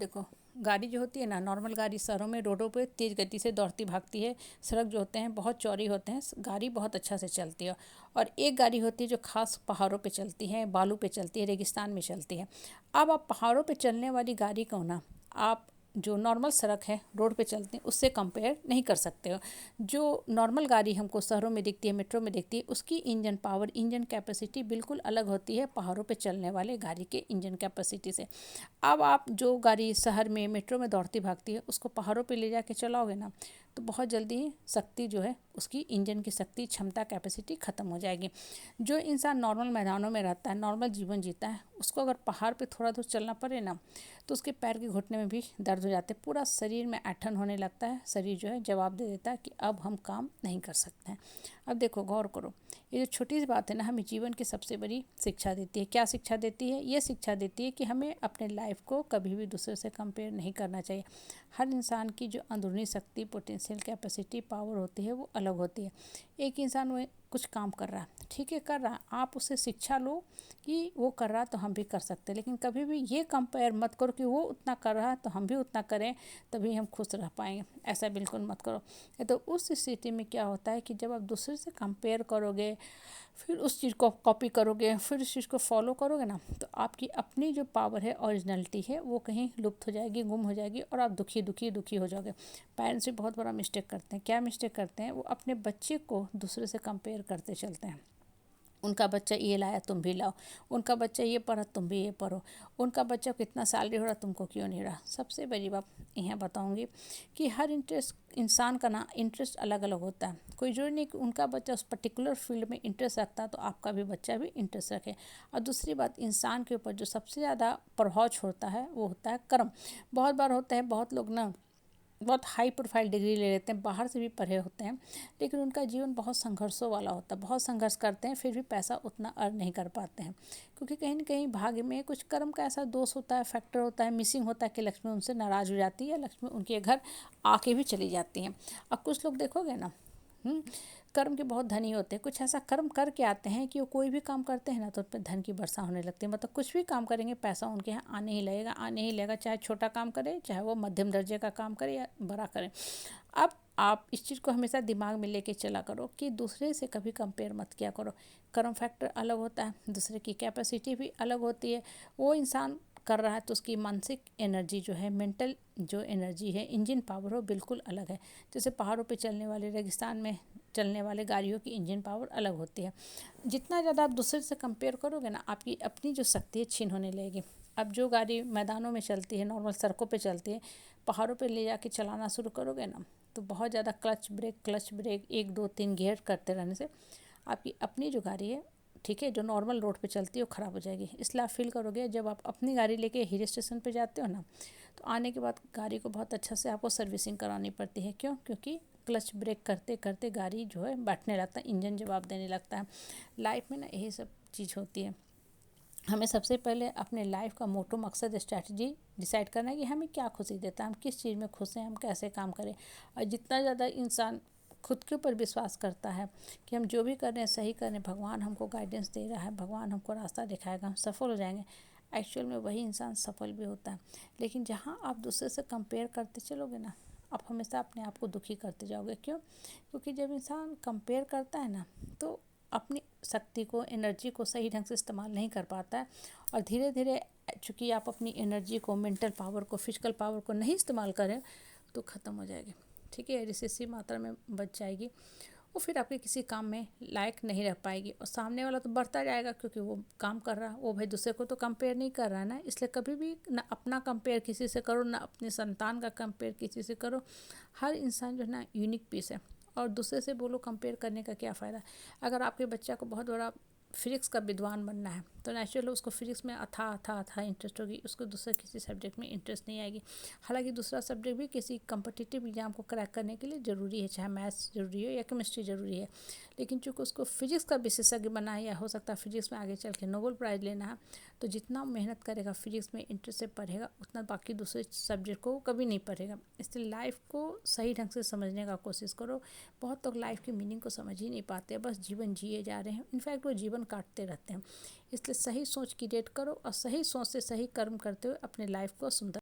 देखो, गाड़ी जो होती है ना, नॉर्मल गाड़ी शहरों में रोडों पे तेज़ गति से दौड़ती भागती है। सड़क जो होते हैं बहुत चौड़ी होते हैं, गाड़ी बहुत अच्छा से चलती है। और एक गाड़ी होती है जो खास पहाड़ों पे चलती है, बालू पे चलती है, रेगिस्तान में चलती है। अब आप पहाड़ों पे चलने वाली गाड़ी को ना, आप जो नॉर्मल सड़क है रोड पे चलती हैं उससे कंपेयर नहीं कर सकते हो। जो नॉर्मल गाड़ी हमको शहरों में दिखती है, मेट्रो में दिखती है, उसकी इंजन पावर, इंजन कैपेसिटी बिल्कुल अलग होती है पहाड़ों पे चलने वाले गाड़ी के इंजन कैपेसिटी से। अब आप जो गाड़ी शहर में मेट्रो में दौड़ती भागती है उसको पहाड़ों पे ले जाके चलाओगे ना, तो बहुत जल्दी ही शक्ति जो है उसकी इंजन की शक्ति, क्षमता, कैपेसिटी ख़त्म हो जाएगी। जो इंसान नॉर्मल मैदानों में रहता है, नॉर्मल जीवन जीता है, उसको अगर पहाड़ पे थोड़ा दूर चलना पड़े ना, तो उसके पैर के घुटने में भी दर्द हो जाते हैं, पूरा शरीर में ऐंठन होने लगता है। शरीर जो है जवाब दे देता है कि अब हम काम नहीं कर सकते हैं। अब देखो, गौर करो, ये जो छोटी सी बात है ना, हमें जीवन की सबसे बड़ी शिक्षा देती है। क्या शिक्षा देती है? ये शिक्षा देती है कि हमें अपने लाइफ को कभी भी दूसरे से कंपेयर नहीं करना चाहिए। हर इंसान की जो अंदरूनी शक्ति, पोटेंशियल, कैपेसिटी, पावर होती है वो अलग होती है। एक इंसान वो कुछ काम कर रहा है, ठीक है, कर रहा है, आप उससे शिक्षा लो कि वो कर रहा है तो हम भी कर सकते हैं। लेकिन कभी भी ये कंपेयर मत करो कि वो उतना कर रहा है तो हम भी उतना करें तभी हम खुश रह पाएंगे। ऐसा बिल्कुल मत करो। तो उस स्थिति में क्या होता है कि जब आप दूसरे से कंपेयर करोगे, फिर उस चीज़ को कॉपी करोगे, फिर उस चीज़ को फॉलो करोगे ना, तो आपकी अपनी जो पावर है, ओरिजिनलिटी है, वो कहीं लुप्त हो जाएगी, गुम हो जाएगी, और आप दुखी दुखी दुखी हो जाओगे। पेरेंट्स भी बहुत बड़ा मिस्टेक करते हैं। क्या मिस्टेक करते हैं? वो अपने बच्चे को दूसरे से कंपेयर करते चलते हैं। उनका बच्चा ये लाया तुम भी लाओ, उनका बच्चा ये पढ़ा तुम भी ये पढ़ो, उनका बच्चा कितना सैलरी हो रहा तुमको क्यों नहीं रहा। सबसे बड़ी बात यहाँ बताऊँगी कि हर इंसान का ना इंटरेस्ट अलग अलग होता है। कोई जरूरी नहीं कि उनका बच्चा उस पर्टिकुलर फील्ड में इंटरेस्ट रखता है तो आपका भी बच्चा भी इंटरेस्ट रखे। और दूसरी बात, इंसान के ऊपर जो सबसे ज़्यादा प्रभाव छोड़ता है वो होता है कर्म। बहुत बार होता है, बहुत लोग ना बहुत हाई प्रोफाइल डिग्री ले लेते हैं, बाहर से भी पढ़े होते हैं, लेकिन उनका जीवन बहुत संघर्षों वाला होता है, बहुत संघर्ष करते हैं, फिर भी पैसा उतना अर्न नहीं कर पाते हैं, क्योंकि कहीं ना कहीं भाग्य में कुछ कर्म का ऐसा दोष होता है, फैक्टर होता है, मिसिंग होता है कि लक्ष्मी उनसे नाराज़ हो जाती है, लक्ष्मी उनके घर आके भी चली जाती हैं। अब कुछ लोग देखोगे ना, कर्म के बहुत धनी होते हैं, कुछ ऐसा कर्म करके आते हैं कि वो कोई भी काम करते हैं ना तो उन पर धन की वर्षा होने लगती है। मतलब कुछ भी काम करेंगे पैसा उनके यहाँ आने ही लगेगा, आने ही लगेगा, चाहे छोटा काम करे, चाहे वो मध्यम दर्जे का काम करे या बड़ा करे। अब आप इस चीज़ को हमेशा दिमाग में लेके चला करो कि दूसरे से कभी कंपेयर मत किया करो। कर्म फैक्टर अलग होता है, दूसरे की कैपेसिटी भी अलग होती है। वो इंसान कर रहा है तो उसकी मानसिक एनर्जी जो है, मेंटल जो एनर्जी है, इंजन पावर हो बिल्कुल अलग है। जैसे पहाड़ों पे चलने वाले, रेगिस्तान में चलने वाले गाड़ियों की इंजन पावर अलग होती है। जितना ज़्यादा आप दूसरे से कंपेयर करोगे ना, आपकी अपनी जो शक्ति है छीन होने लगेगी। अब जो गाड़ी मैदानों में चलती है, नॉर्मल सड़कों पे चलती है, पहाड़ों पे ले जाके चलाना शुरू करोगे ना, तो बहुत ज़्यादा क्लच ब्रेक 1 2 3 गियर करते रहने से आपकी अपनी जो गाड़ी है, ठीक है, जो नॉर्मल रोड पे चलती है वो ख़राब हो जाएगी। इसलिए आप फील करोगे जब आप अपनी गाड़ी लेके हिल स्टेशन पे जाते हो ना, तो आने के बाद गाड़ी को बहुत अच्छा से आपको सर्विसिंग करानी पड़ती है। क्यों? क्योंकि क्लच ब्रेक करते करते गाड़ी जो है बैठने लगता है, इंजन जवाब देने लगता है। लाइफ में ना यही सब चीज़ होती है। हमें सबसे पहले अपने लाइफ का मोटो, मकसद, स्ट्रैटेजी डिसाइड करना है कि हमें क्या खुशी देता है, हम किस चीज़ में खुश हैं, हम कैसे काम करें। और जितना ज़्यादा इंसान खुद के ऊपर विश्वास करता है कि हम जो भी कर रहे हैं सही कर रहे हैं, भगवान हमको गाइडेंस दे रहा है, भगवान हमको रास्ता दिखाएगा, हम सफल हो जाएंगे, एक्चुअल में वही इंसान सफल भी होता है। लेकिन जहाँ आप दूसरे से कंपेयर करते चलोगे ना, आप हमेशा अपने आप को दुखी करते जाओगे। क्यों? क्योंकि जब इंसान कंपेयर करता है ना, तो अपनी शक्ति को, एनर्जी को सही ढंग से इस्तेमाल नहीं कर पाता है, और धीरे धीरे चूँकि आप अपनी एनर्जी को, मेंटल पावर को, फिजिकल पावर को नहीं इस्तेमाल करें तो ख़त्म हो जाएगी। ठीक है, रिसेसिव मात्रा में बच जाएगी, वो फिर आपके किसी काम में लायक नहीं रह पाएगी। और सामने वाला तो बढ़ता जाएगा क्योंकि वो काम कर रहा है, वो भाई दूसरे को तो कंपेयर नहीं कर रहा है ना। इसलिए कभी भी ना अपना कंपेयर किसी से करो, ना अपने संतान का कंपेयर किसी से करो। हर इंसान जो है ना यूनिक पीस है, और दूसरे से बोलो कंपेयर करने का क्या फ़ायदा। अगर आपके बच्चा को बहुत बड़ा फिजिक्स का विद्वान बनना है तो नेचुरल उसको फिजिक्स में अथा इंटरेस्ट होगी, उसको दूसरे किसी सब्जेक्ट में इंटरेस्ट नहीं आएगी। हालांकि दूसरा सब्जेक्ट भी किसी कम्पिटिटिव एग्जाम को क्रैक करने के लिए ज़रूरी है, चाहे मैथ्स ज़रूरी हो या केमिस्ट्री ज़रूरी है, लेकिन चूँकि उसको फिजिक्स का विशेषज्ञ बना है, या हो सकता है फिजिक्स में आगे चल के नोबेल प्राइज़ लेना है, तो जितना मेहनत करेगा फिजिक्स में इंटरेस्ट से पढ़ेगा, उतना बाकी दूसरे सब्जेक्ट को कभी नहीं पढ़ेगा। इसलिए लाइफ को सही ढंग से समझने का कोशिश करो। बहुत लोग लाइफ की मीनिंग को समझ ही नहीं पाते, बस जीवन जिए जा रहे हैं, इनफैक्ट वो जीवन काटते रहते हैं। इसलिए सही सोच क्रिएट करो और सही सोच से सही कर्म करते हुए अपने लाइफ को सुंदर